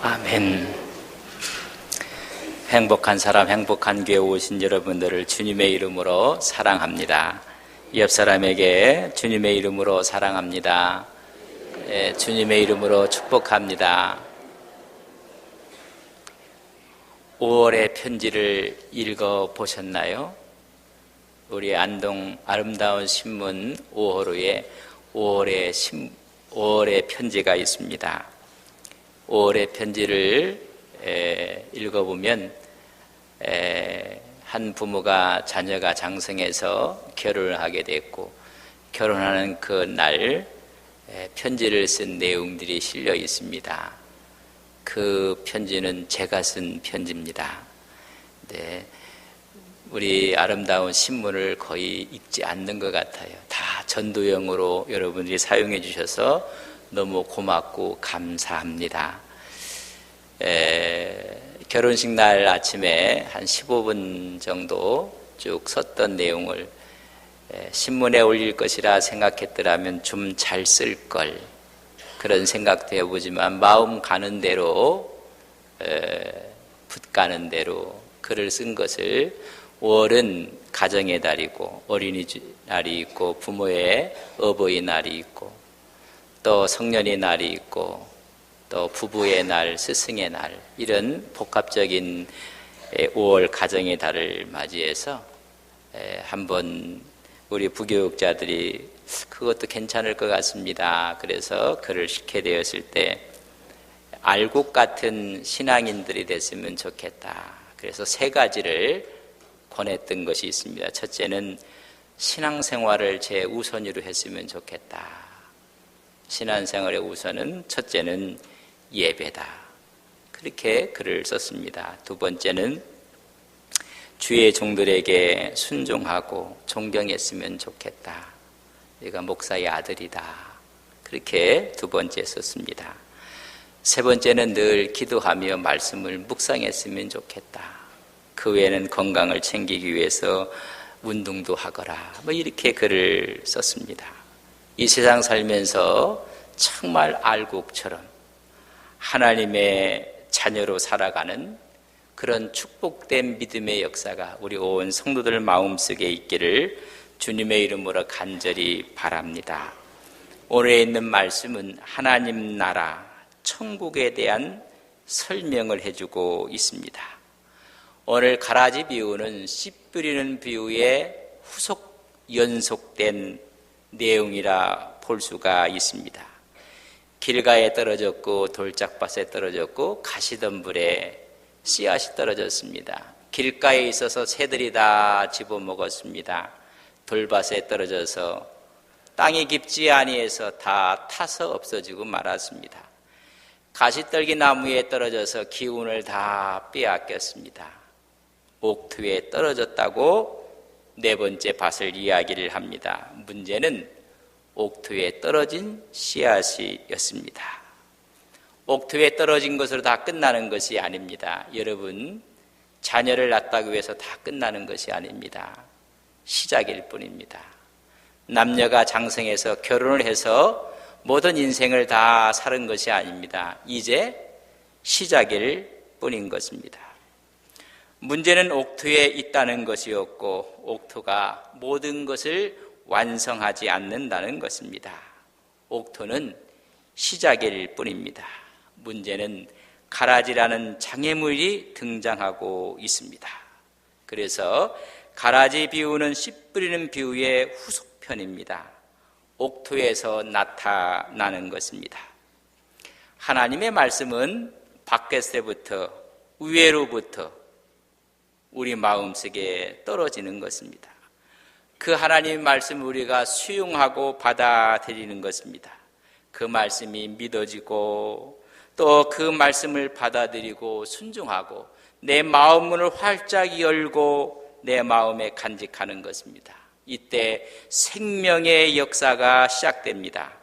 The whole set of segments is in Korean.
아멘. 행복한 사람, 행복한 교회 오신 여러분들을 주님의 이름으로 사랑합니다. 옆 사람에게 주님의 이름으로 사랑합니다. 주님의 이름으로 축복합니다. 5월의 편지를 읽어보셨나요? 우리 안동 아름다운 신문 5호로에 5월의 편지가 있습니다. 5월의 편지를 읽어보면 한 부모가 자녀가 장성해서 결혼을 하게 됐고, 결혼하는 그 날 편지를 쓴 내용들이 실려 있습니다. 그 편지는 제가 쓴 편지입니다. 네, 우리 아름다운 신문을 거의 읽지 않는 것 같아요. 다 전도용으로 여러분들이 사용해 주셔서 너무 고맙고 감사합니다. 결혼식 날 아침에 한 15분 정도 쭉 썼던 내용을 신문에 올릴 것이라 생각했더라면 좀 잘 쓸 걸, 그런 생각도 해보지만 마음 가는 대로 붓 가는 대로 글을 쓴 것을, 5월은 가정의 달이고 어린이날이 있고 부모의 어버이날이 있고 또 성년의 날이 있고 또 부부의 날, 스승의 날, 이런 복합적인 5월 가정의 달을 맞이해서 한번 우리 부교육자들이 그것도 괜찮을 것 같습니다. 그래서 글을 읽게 되었을 때 알곡 같은 신앙인들이 됐으면 좋겠다. 그래서 3가지를 권했던 것이 있습니다. 첫째는 신앙생활을 제우선으로 했으면 좋겠다. 신앙생활의 우선은 첫째는 예배다. 그렇게 글을 썼습니다. 두 번째는 주의 종들에게 순종하고 존경했으면 좋겠다. 내가 목사의 아들이다. 그렇게 두 번째 썼습니다. 세 번째는 늘 기도하며 말씀을 묵상했으면 좋겠다. 그 외에는 건강을 챙기기 위해서 운동도 하거라. 이렇게 글을 썼습니다. 이 세상 살면서 정말 알곡처럼 하나님의 자녀로 살아가는 그런 축복된 믿음의 역사가 우리 온 성도들 마음속에 있기를 주님의 이름으로 간절히 바랍니다. 오늘에 있는 말씀은 하나님 나라, 천국에 대한 설명을 해주고 있습니다. 오늘 가라지 비유는 씨 뿌리는 비유의 연속된 내용이라 볼 수가 있습니다. 길가에 떨어졌고 돌짝밭에 떨어졌고 가시덤불에 씨앗이 떨어졌습니다. 길가에 있어서 새들이 다 집어먹었습니다. 돌밭에 떨어져서 땅이 깊지 아니해서 다 타서 없어지고 말았습니다. 가시떨기 나무에 떨어져서 기운을 다 빼앗겼습니다. 옥토에 떨어졌다고 4번째 밭을 이야기를 합니다. 문제는 옥토에 떨어진 씨앗이었습니다. 옥토에 떨어진 것으로 다 끝나는 것이 아닙니다. 여러분, 자녀를 낳기 위해서 다 끝나는 것이 아닙니다. 시작일 뿐입니다. 남녀가 장성해서 결혼을 해서 모든 인생을 다 사는 것이 아닙니다. 이제 시작일 뿐인 것입니다. 문제는 옥토에 있다는 것이었고, 옥토가 모든 것을 완성하지 않는다는 것입니다. 옥토는 시작일 뿐입니다. 문제는 가라지라는 장애물이 등장하고 있습니다. 그래서 가라지 비유는 씨 뿌리는 비유의 후속편입니다. 옥토에서 나타나는 것입니다. 하나님의 말씀은 밖에서부터, 위로부터 우리 마음속에 떨어지는 것입니다. 그 하나님의 말씀을 우리가 수용하고 받아들이는 것입니다. 그 말씀이 믿어지고 또 그 말씀을 받아들이고 순종하고 내 마음문을 활짝 열고 내 마음에 간직하는 것입니다. 이때 생명의 역사가 시작됩니다.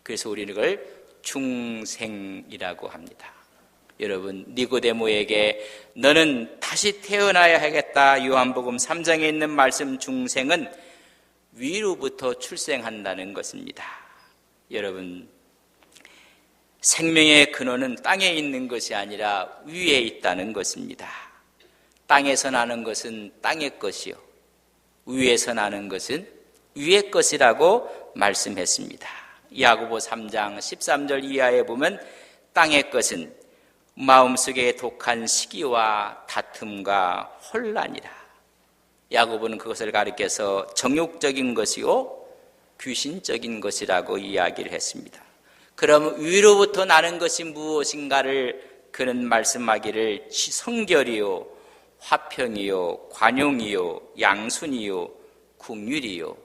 그래서 우리는 그걸 중생이라고 합니다. 여러분, 니고데모에게 너는 다시 태어나야 하겠다, 요한복음 3장에 있는 말씀 중생은 위로부터 출생한다는 것입니다. 여러분, 생명의 근원은 땅에 있는 것이 아니라 위에 있다는 것입니다. 땅에서 나는 것은 땅의 것이요, 위에서 나는 것은 위의 것이라고 말씀했습니다. 야고보 3장 13절 이하에 보면 땅의 것은 마음속에 독한 시기와 다툼과 혼란이라. 야고보는 그것을 가리켜서 정욕적인 것이요 귀신적인 것이라고 이야기를 했습니다. 그럼 위로부터 나는 것이 무엇인가를 그는 말씀하기를 성결이요 화평이요 관용이요 양순이요 긍휼이요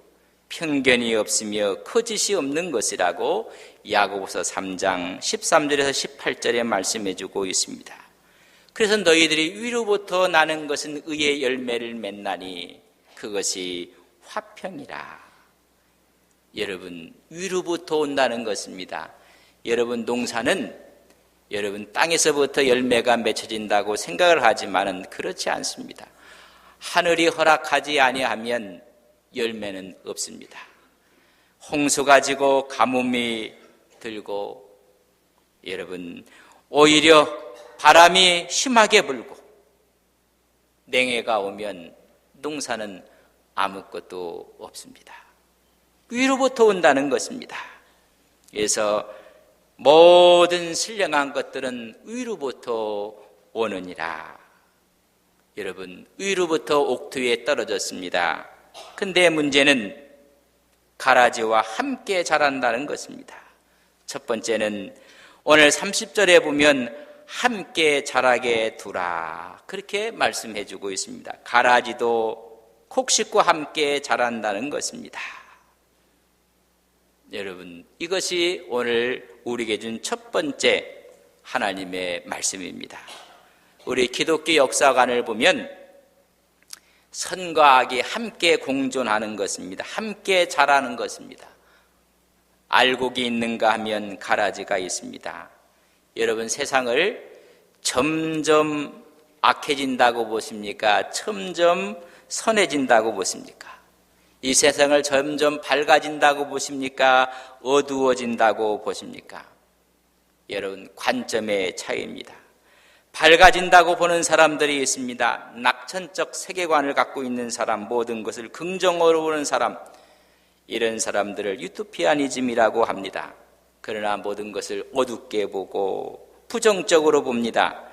편견이 없으며 거짓이 없는 것이라고 야고보서 3장 13절에서 18절에 말씀해 주고 있습니다. 그래서 너희들이 위로부터 나는 것은 의의 열매를 맺나니 그것이 화평이라. 여러분, 위로부터 온다는 것입니다. 여러분, 농사는 여러분 땅에서부터 열매가 맺혀진다고 생각을 하지만은 그렇지 않습니다. 하늘이 허락하지 아니하면 열매는 없습니다. 홍수 가지고 가뭄이 들고 여러분 오히려 바람이 심하게 불고 냉해가 오면 농사는 아무것도 없습니다. 위로부터 온다는 것입니다. 그래서 모든 신령한 것들은 위로부터 오느니라. 여러분, 위로부터 옥토에 떨어졌습니다. 근데 문제는 가라지와 함께 자란다는 것입니다. 첫 번째는 오늘 30절에 보면 함께 자라게 두라, 그렇게 말씀해 주고 있습니다. 가라지도 곡식과 함께 자란다는 것입니다. 여러분, 이것이 오늘 우리에게 준 첫 번째 하나님의 말씀입니다. 우리 기독교 역사관을 보면 선과 악이 함께 공존하는 것입니다. 함께 자라는 것입니다. 알곡이 있는가 하면 가라지가 있습니다. 여러분, 세상을 점점 악해진다고 보십니까? 점점 선해진다고 보십니까? 이 세상을 점점 밝아진다고 보십니까? 어두워진다고 보십니까? 여러분, 관점의 차이입니다. 밝아진다고 보는 사람들이 있습니다. 낙천적 세계관을 갖고 있는 사람, 모든 것을 긍정으로 보는 사람, 이런 사람들을 유토피아니즘이라고 합니다. 그러나 모든 것을 어둡게 보고 부정적으로 봅니다.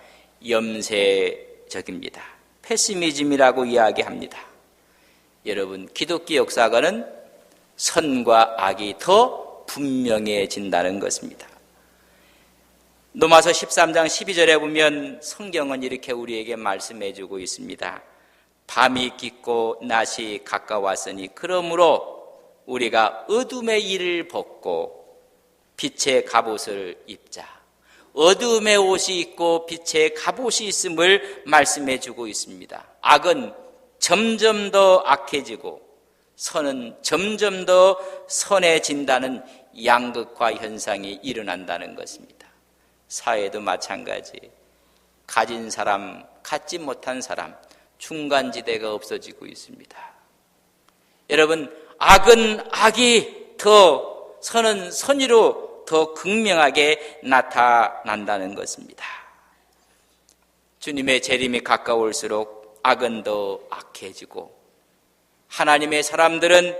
염세적입니다. 패시미즘이라고 이야기합니다. 여러분, 기독교 역사가는 선과 악이 더 분명해진다는 것입니다. 로마서 13장 12절에 보면 성경은 이렇게 우리에게 말씀해 주고 있습니다. 밤이 깊고 낮이 가까웠으니 그러므로 우리가 어둠의 일을 벗고 빛의 갑옷을 입자. 어둠의 옷이 있고 빛의 갑옷이 있음을 말씀해 주고 있습니다. 악은 점점 더 악해지고 선은 점점 더 선해진다는 양극화 현상이 일어난다는 것입니다. 사회도 마찬가지. 가진 사람, 갖지 못한 사람, 중간지대가 없어지고 있습니다. 여러분, 악은 악이 더, 선은 선의로 더 극명하게 나타난다는 것입니다. 주님의 재림이 가까울수록 악은 더 악해지고 하나님의 사람들은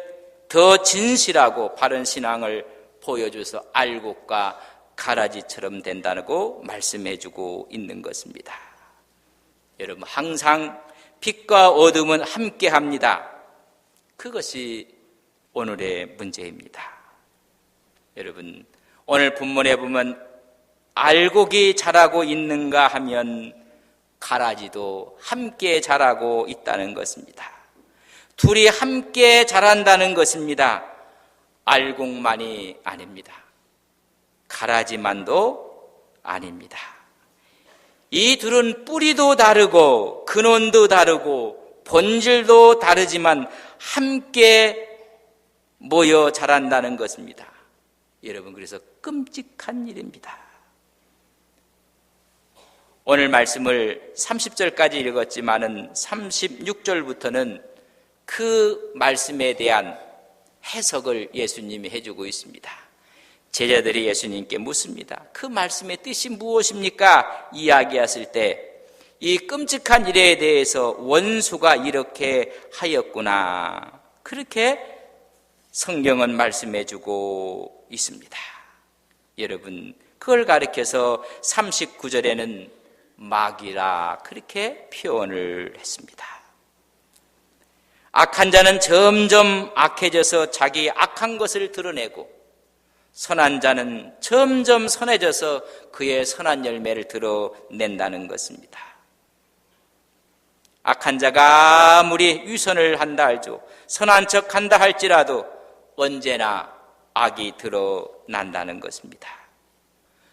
더 진실하고 바른 신앙을 보여줘서 알곡과 가라지처럼 된다고 말씀해주고 있는 것입니다. 여러분, 항상 빛과 어둠은 함께합니다. 그것이 오늘의 문제입니다. 여러분, 오늘 본문에 보면 알곡이 자라고 있는가 하면 가라지도 함께 자라고 있다는 것입니다. 둘이 함께 자란다는 것입니다. 알곡만이 아닙니다. 가라지만도 아닙니다. 이 둘은 뿌리도 다르고 근원도 다르고 본질도 다르지만 함께 모여 자란다는 것입니다. 여러분, 그래서 끔찍한 일입니다. 오늘 말씀을 30절까지 읽었지만은 36절부터는 그 말씀에 대한 해석을 예수님이 해주고 있습니다. 제자들이 예수님께 묻습니다. 그 말씀의 뜻이 무엇입니까? 이야기했을 때 이 끔찍한 일에 대해서 원수가 이렇게 하였구나, 그렇게 성경은 말씀해주고 있습니다. 여러분, 그걸 가리켜서 39절에는 마귀라 그렇게 표현을 했습니다. 악한 자는 점점 악해져서 자기 악한 것을 드러내고, 선한 자는 점점 선해져서 그의 선한 열매를 드러낸다는 것입니다. 악한 자가 아무리 위선을 한다 할죠, 선한 척 한다 할지라도 언제나 악이 드러난다는 것입니다.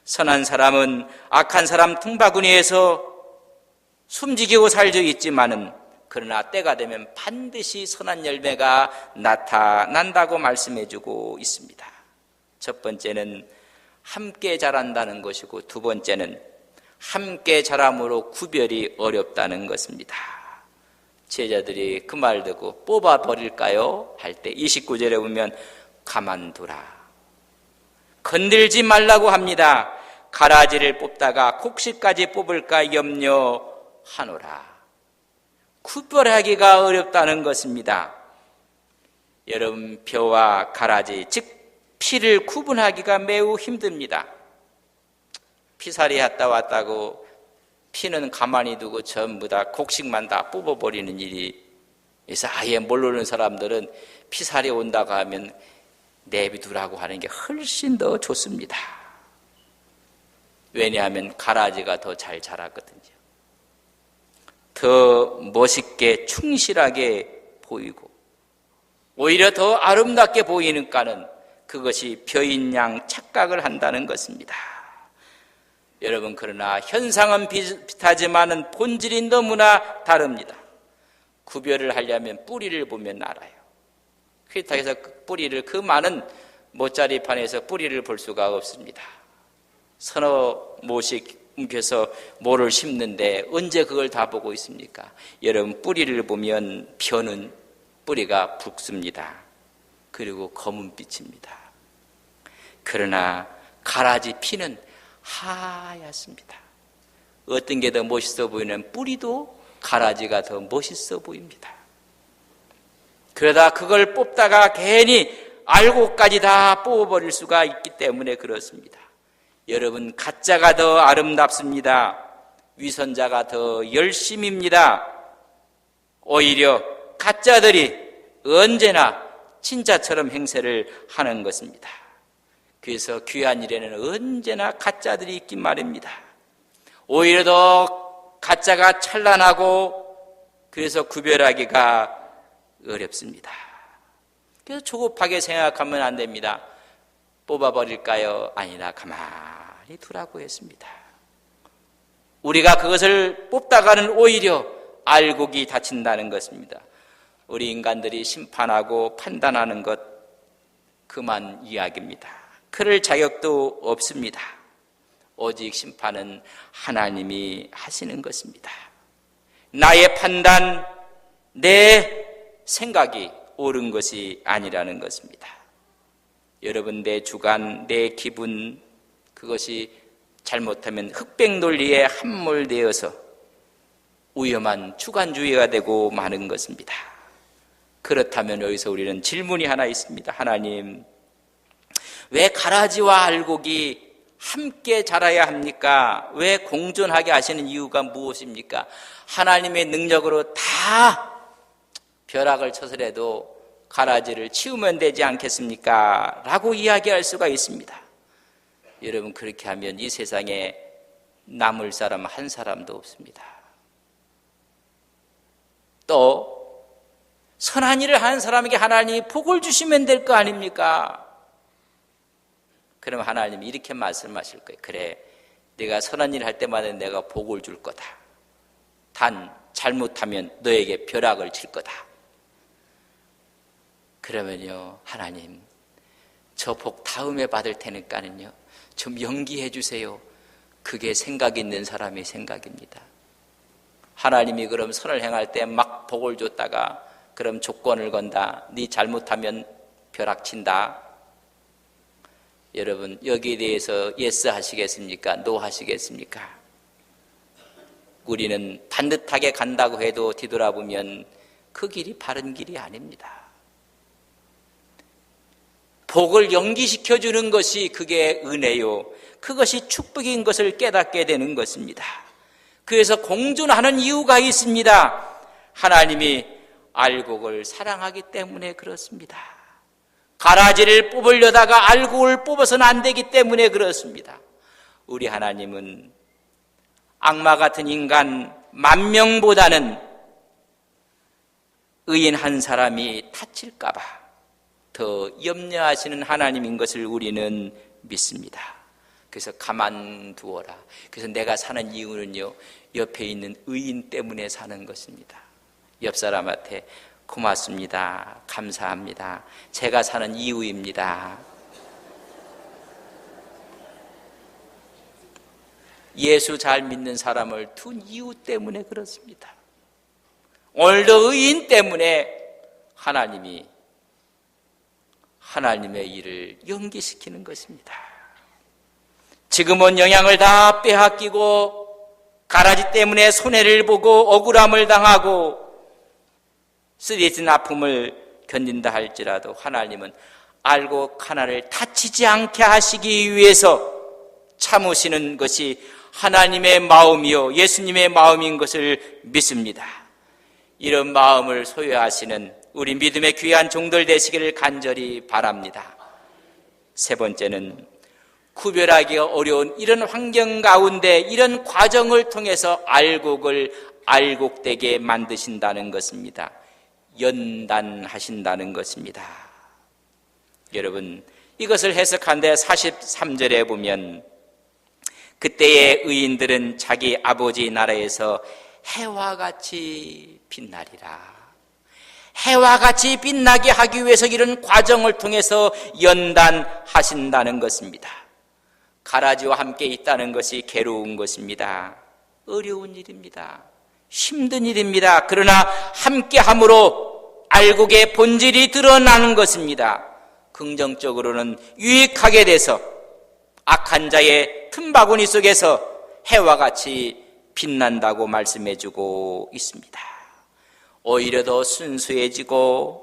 선한 사람은 악한 사람 틈바구니에서 숨지기고 살져 있지만은, 그러나 때가 되면 반드시 선한 열매가 나타난다고 말씀해주고 있습니다. 첫 번째는 함께 자란다는 것이고, 두 번째는 함께 자람으로 구별이 어렵다는 것입니다. 제자들이 그 말 듣고 뽑아버릴까요? 할 때 29절에 보면 가만두라, 건들지 말라고 합니다. 가라지를 뽑다가 곡식까지 뽑을까 염려하노라. 구별하기가 어렵다는 것입니다. 여러분, 벼와 가라지, 즉 피를 구분하기가 매우 힘듭니다. 피살이 갔다 왔다고 피는 가만히 두고 전부 다 곡식만 다 뽑아버리는 일이 있어. 아예 모르는 사람들은 피살이 온다고 하면 내비두라고 하는 게 훨씬 더 좋습니다. 왜냐하면 가라지가 더 잘 자라거든요. 더 멋있게 충실하게 보이고 오히려 더 아름답게 보이니까는 그것이 벼인 양 착각을 한다는 것입니다. 여러분, 그러나 현상은 비슷하지만은 본질이 너무나 다릅니다. 구별을 하려면 뿌리를 보면 알아요. 그렇다고 해서 그 뿌리를, 그 많은 모짜리판에서 뿌리를 볼 수가 없습니다. 서너 모씩 옮겨서 모를 심는데 언제 그걸 다 보고 있습니까? 여러분, 뿌리를 보면 벼는 뿌리가 붉습니다. 그리고 검은빛입니다. 그러나 가라지 피는 하얗습니다. 어떤 게 더 멋있어 보이는, 뿌리도 가라지가 더 멋있어 보입니다. 그러다 그걸 뽑다가 괜히 알고까지 다 뽑아버릴 수가 있기 때문에 그렇습니다. 여러분, 가짜가 더 아름답습니다. 위선자가 더 열심입니다. 오히려 가짜들이 언제나 진짜처럼 행세를 하는 것입니다. 그래서 귀한 일에는 언제나 가짜들이 있긴 말입니다. 오히려 더 가짜가 찬란하고, 그래서 구별하기가 어렵습니다. 그래서 조급하게 생각하면 안 됩니다. 뽑아버릴까요? 아니라 가만히 두라고 했습니다. 우리가 그것을 뽑다가는 오히려 알곡이 다친다는 것입니다. 우리 인간들이 심판하고 판단하는 것, 그만 이야기입니다. 그럴 자격도 없습니다. 오직 심판은 하나님이 하시는 것입니다. 나의 판단, 내 생각이 옳은 것이 아니라는 것입니다. 여러분, 내 주관, 내 기분, 그것이 잘못하면 흑백 논리에 함몰되어서 위험한 주관주의가 되고 마는 것입니다. 그렇다면 여기서 우리는 질문이 하나 있습니다. 하나님, 왜 가라지와 알곡이 함께 자라야 합니까? 왜 공존하게 하시는 이유가 무엇입니까? 하나님의 능력으로 다 벼락을 쳐서라도 가라지를 치우면 되지 않겠습니까? 라고 이야기할 수가 있습니다. 여러분, 그렇게 하면 이 세상에 남을 사람 한 사람도 없습니다. 또 선한 일을 하는 사람에게 하나님이 복을 주시면 될 거 아닙니까? 그럼 하나님이 이렇게 말씀하실 거예요. 그래, 네가 선한 일을 할 때마다 내가 복을 줄 거다. 단 잘못하면 너에게 벼락을 칠 거다. 그러면요, 하나님, 저 복 다음에 받을 테니까는요, 좀 연기해 주세요. 그게 생각 있는 사람의 생각입니다. 하나님이 그럼 선을 행할 때 막 복을 줬다가 그럼 조건을 건다. 네 잘못하면 벼락 친다. 여러분, 여기에 대해서 예스 하시겠습니까? 노 하시겠습니까? 우리는 반듯하게 간다고 해도 뒤돌아보면 그 길이 바른 길이 아닙니다. 복을 연기시켜주는 것이 그게 은혜요, 그것이 축복인 것을 깨닫게 되는 것입니다. 그래서 공존하는 이유가 있습니다. 하나님이 알곡을 사랑하기 때문에 그렇습니다. 가라지를 뽑으려다가 알곡을 뽑아서는 안 되기 때문에 그렇습니다. 우리 하나님은 악마 같은 인간 10,000명보다는 의인 한 사람이 다칠까 봐 더 염려하시는 하나님인 것을 우리는 믿습니다. 그래서 가만두어라. 그래서 내가 사는 이유는요, 옆에 있는 의인 때문에 사는 것입니다. 옆 사람한테 고맙습니다, 감사합니다, 제가 사는 이유입니다. 예수 잘 믿는 사람을 둔 이유 때문에 그렇습니다. 오늘도 의인 때문에 하나님의 일을 연기시키는 것입니다. 지금은 영향을 다 빼앗기고 가라지 때문에 손해를 보고 억울함을 당하고 쓰러진 아픔을 견딘다 할지라도 하나님은 알곡 하나를 다치지 않게 하시기 위해서 참으시는 것이 하나님의 마음이요, 예수님의 마음인 것을 믿습니다. 이런 마음을 소유하시는 우리 믿음의 귀한 종들 되시기를 간절히 바랍니다. 세 번째는 구별하기가 어려운 이런 환경 가운데 이런 과정을 통해서 알곡을 알곡되게 만드신다는 것입니다. 연단하신다는 것입니다. 여러분, 이것을 해석한데 43절에 보면 그때의 의인들은 자기 아버지 나라에서 해와 같이 빛나리라. 해와 같이 빛나게 하기 위해서 이런 과정을 통해서 연단하신다는 것입니다. 가라지와 함께 있다는 것이 괴로운 것입니다. 어려운 일입니다. 힘든 일입니다. 그러나 함께함으로 알곡의 본질이 드러나는 것입니다. 긍정적으로는 유익하게 돼서 악한 자의 틈바구니 속에서 해와 같이 빛난다고 말씀해주고 있습니다. 오히려 더 순수해지고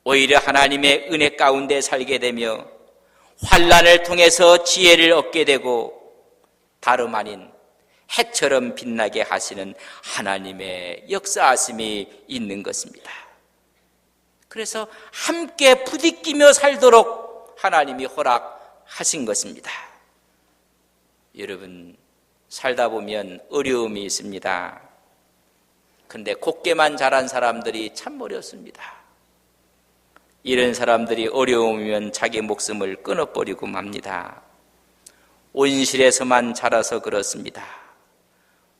오히려 하나님의 은혜 가운데 살게 되며 환난을 통해서 지혜를 얻게 되고 다름 아닌 해처럼 빛나게 하시는 하나님의 역사하심이 있는 것입니다. 그래서 함께 부딪히며 살도록 하나님이 허락하신 것입니다. 여러분, 살다 보면 어려움이 있습니다. 근데 곱게만 자란 사람들이 참 어렵습니다. 이런 사람들이 어려우면 자기 목숨을 끊어버리고 맙니다. 온실에서만 자라서 그렇습니다.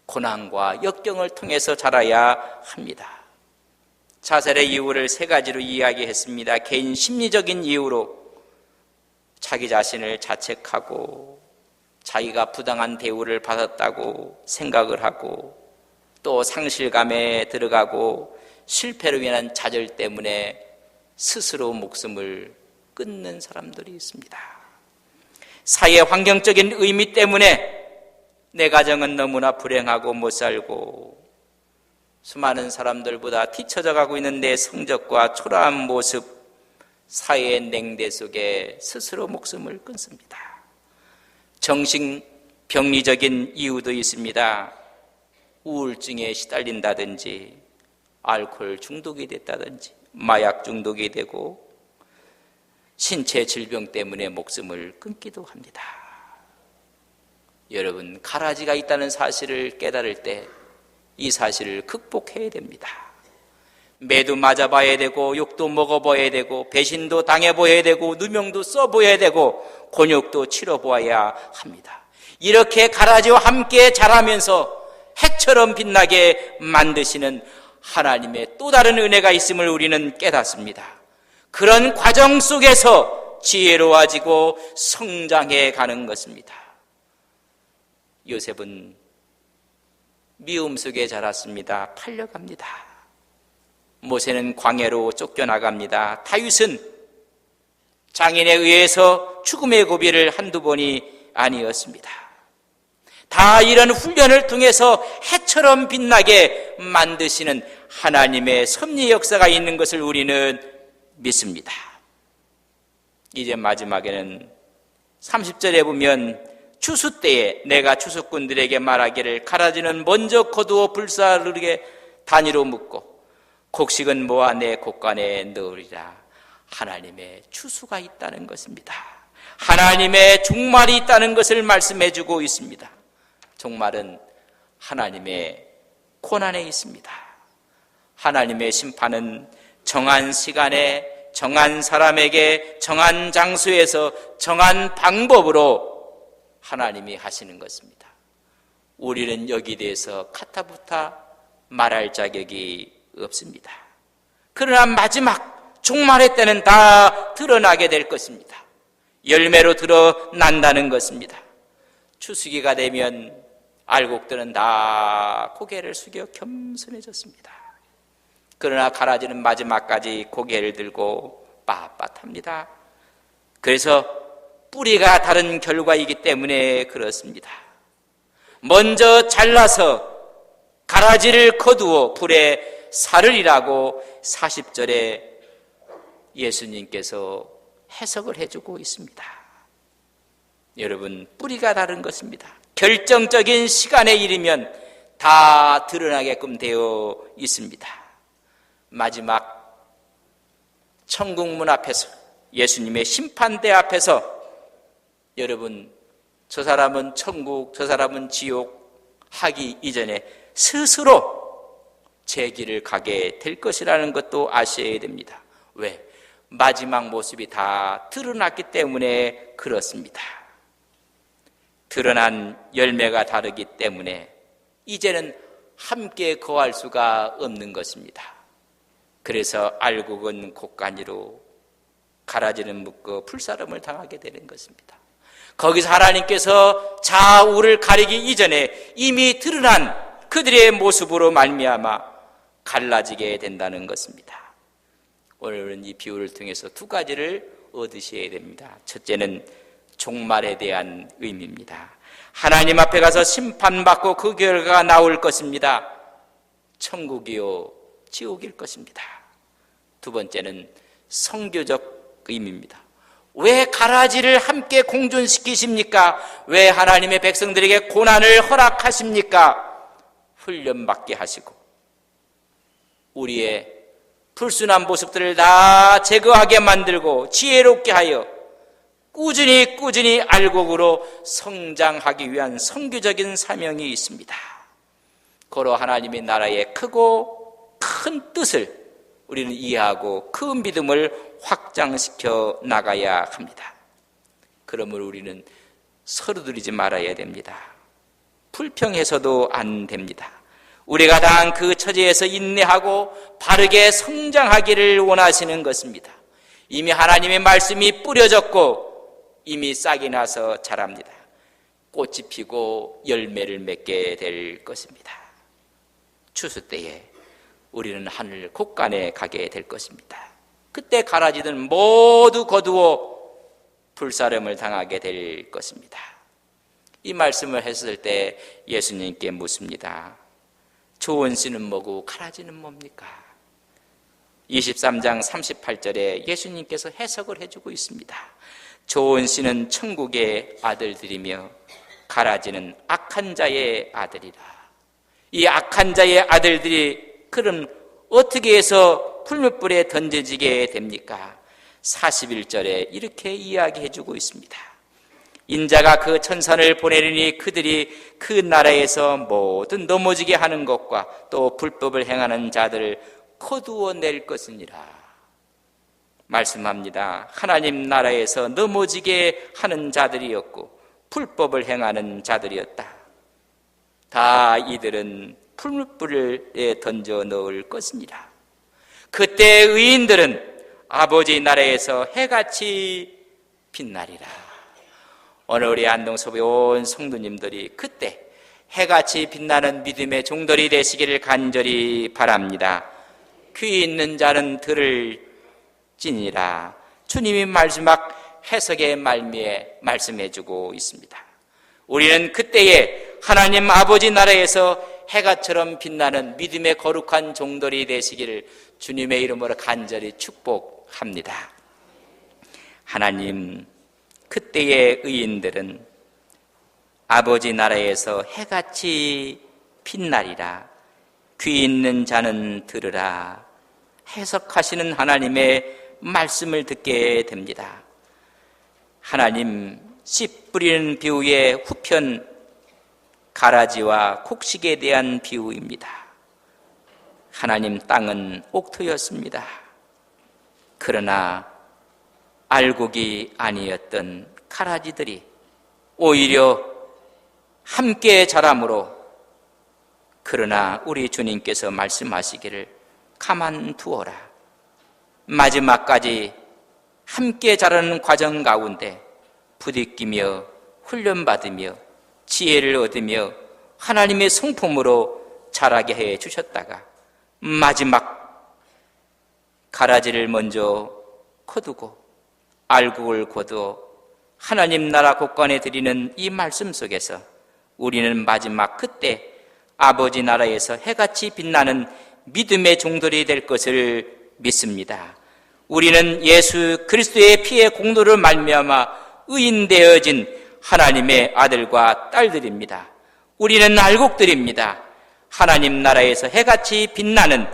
고난과 역경을 통해서 자라야 합니다. 자살의 이유를 3가지로 이야기했습니다. 개인 심리적인 이유로 자기 자신을 자책하고 자기가 부당한 대우를 받았다고 생각을 하고 또 상실감에 들어가고 실패로 인한 좌절 때문에 스스로 목숨을 끊는 사람들이 있습니다. 사회 환경적인 의미 때문에 내 가정은 너무나 불행하고 못 살고 수많은 사람들보다 뒤처져 가고 있는 내 성적과 초라한 모습, 사회의 냉대 속에 스스로 목숨을 끊습니다. 정신병리적인 이유도 있습니다. 우울증에 시달린다든지 알코올 중독이 됐다든지 마약 중독이 되고 신체 질병 때문에 목숨을 끊기도 합니다. 여러분, 가라지가 있다는 사실을 깨달을 때 이 사실을 극복해야 됩니다. 매도 맞아봐야 되고 욕도 먹어봐야 되고 배신도 당해봐야 되고 누명도 써봐야 되고 곤욕도 치러보아야 합니다. 이렇게 가라지와 함께 자라면서 해처럼 빛나게 만드시는 하나님의 또 다른 은혜가 있음을 우리는 깨닫습니다. 그런 과정 속에서 지혜로워지고 성장해 가는 것입니다. 요셉은 미움 속에 자랐습니다. 팔려갑니다. 모세는 광야로 쫓겨나갑니다. 다윗은 장인에 의해서 죽음의 고비를 한두 번이 아니었습니다. 다 이런 훈련을 통해서 해처럼 빛나게 만드시는 하나님의 섭리 역사가 있는 것을 우리는 믿습니다. 이제 마지막에는 30절에 보면 추수 때에 내가 추수꾼들에게 말하기를 가라지는 먼저 거두어 불사르게 단위로 묶고 곡식은 모아 내 곡간에 넣으리라. 하나님의 추수가 있다는 것입니다. 하나님의 종말이 있다는 것을 말씀해주고 있습니다. 종말은 하나님의 고난에 있습니다. 하나님의 심판은 정한 시간에 정한 사람에게 정한 장소에서 정한 방법으로 하나님이 하시는 것입니다. 우리는 여기에 대해서 카타부타 말할 자격이 없습니다. 그러나 마지막 종말의 때는 다 드러나게 될 것입니다. 열매로 드러난다는 것입니다. 추수기가 되면 알곡들은 다 고개를 숙여 겸손해졌습니다. 그러나 가라지는 마지막까지 고개를 들고 빳빳합니다. 그래서 뿌리가 다른 결과이기 때문에 그렇습니다. 먼저 잘라서 가라지를 거두어 불에 사르리라고 40절에 예수님께서 해석을 해주고 있습니다. 여러분, 뿌리가 다른 것입니다. 결정적인 시간에 이르면 다 드러나게끔 되어 있습니다. 마지막 천국문 앞에서, 예수님의 심판대 앞에서 여러분, 저 사람은 천국, 저 사람은 지옥 하기 이전에 스스로 제 길을 가게 될 것이라는 것도 아셔야 됩니다. 왜? 마지막 모습이 다 드러났기 때문에 그렇습니다. 드러난 열매가 다르기 때문에 이제는 함께 거할 수가 없는 것입니다. 그래서 알곡은 곡간이로 가라지는 묶어 풀사름을 당하게 되는 것입니다. 거기서 하나님께서 좌우를 가리기 이전에 이미 드러난 그들의 모습으로 말미암아 갈라지게 된다는 것입니다. 오늘은 이 비유를 통해서 두 가지를 얻으셔야 됩니다. 첫째는 종말에 대한 의미입니다. 하나님 앞에 가서 심판받고 그 결과가 나올 것입니다. 천국이요 지옥일 것입니다. 두 번째는 성교적 의미입니다. 왜 가라지를 함께 공존시키십니까? 왜 하나님의 백성들에게 고난을 허락하십니까? 훈련받게 하시고 우리의 불순한 모습들을 다 제거하게 만들고 지혜롭게 하여 꾸준히 알곡으로 성장하기 위한 성교적인 사명이 있습니다. 고로 하나님의 나라의 크고 큰 뜻을 우리는 이해하고 그 믿음을 확장시켜 나가야 합니다. 그러므로 우리는 서로들이지 말아야 됩니다. 불평해서도 안 됩니다. 우리가 당한 그 처지에서 인내하고 바르게 성장하기를 원하시는 것입니다. 이미 하나님의 말씀이 뿌려졌고 이미 싹이 나서 자랍니다. 꽃이 피고 열매를 맺게 될 것입니다. 추수 때에 우리는 하늘 곳간에 가게 될 것입니다. 그때 가라지들 모두 거두어 불사름을 당하게 될 것입니다. 이 말씀을 했을 때 예수님께 묻습니다. 좋은 씨는 뭐고 가라지는 뭡니까? 23장 38절에 예수님께서 해석을 해주고 있습니다. 좋은 씨는 천국의 아들들이며 가라지는 악한 자의 아들이라. 이 악한 자의 아들들이 그럼 어떻게 해서 풀무불에 던져지게 됩니까? 41절에 이렇게 이야기해 주고 있습니다. 인자가 그 천사를 보내리니 그들이 그 나라에서 모든 넘어지게 하는 것과 또 불법을 행하는 자들을 거두어 낼 것이니라. 말씀합니다. 하나님 나라에서 넘어지게 하는 자들이었고 불법을 행하는 자들이었다. 다 이들은 풀무불에 던져 넣을 것이니라. 그때 의인들은 아버지 나라에서 해같이 빛나리라. 오늘 우리 안동서부에 온 성도님들이 그때 해같이 빛나는 믿음의 종들이 되시기를 간절히 바랍니다. 귀 있는 자는 들을지니라. 주님이 마지막 해석의 말미에 말씀해주고 있습니다. 우리는 그때에 하나님 아버지 나라에서 해가처럼 빛나는 믿음의 거룩한 종들이 되시기를 주님의 이름으로 간절히 축복합니다. 하나님, 그때의 의인들은 아버지 나라에서 해같이 빛나리라. 귀 있는 자는 들으라. 해석하시는 하나님의 말씀을 듣게 됩니다. 하나님, 씨 뿌리는 비유의 후편 가라지와 곡식에 대한 비유입니다. 하나님, 땅은 옥토였습니다. 그러나 알곡이 아니었던 가라지들이 오히려 함께 자라므로, 그러나 우리 주님께서 말씀하시기를 가만두어라. 마지막까지 함께 자라는 과정 가운데 부딪히며 훈련받으며 지혜를 얻으며 하나님의 성품으로 자라게 해 주셨다가 마지막 가라지를 먼저 거두고 알곡을 거두어 하나님 나라 곳간에 드리는 이 말씀 속에서 우리는 마지막 그때 아버지 나라에서 해같이 빛나는 믿음의 종들이 될 것을 믿습니다. 우리는 예수 그리스도의 피의 공로를 말미암아 의인되어진 하나님의 아들과 딸들입니다. 우리는 알곡들입니다. 하나님 나라에서 해같이 빛나는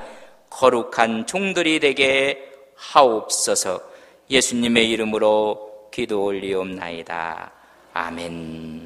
거룩한 종들이 되게 하옵소서. 예수님의 이름으로 기도 올리옵나이다. 아멘.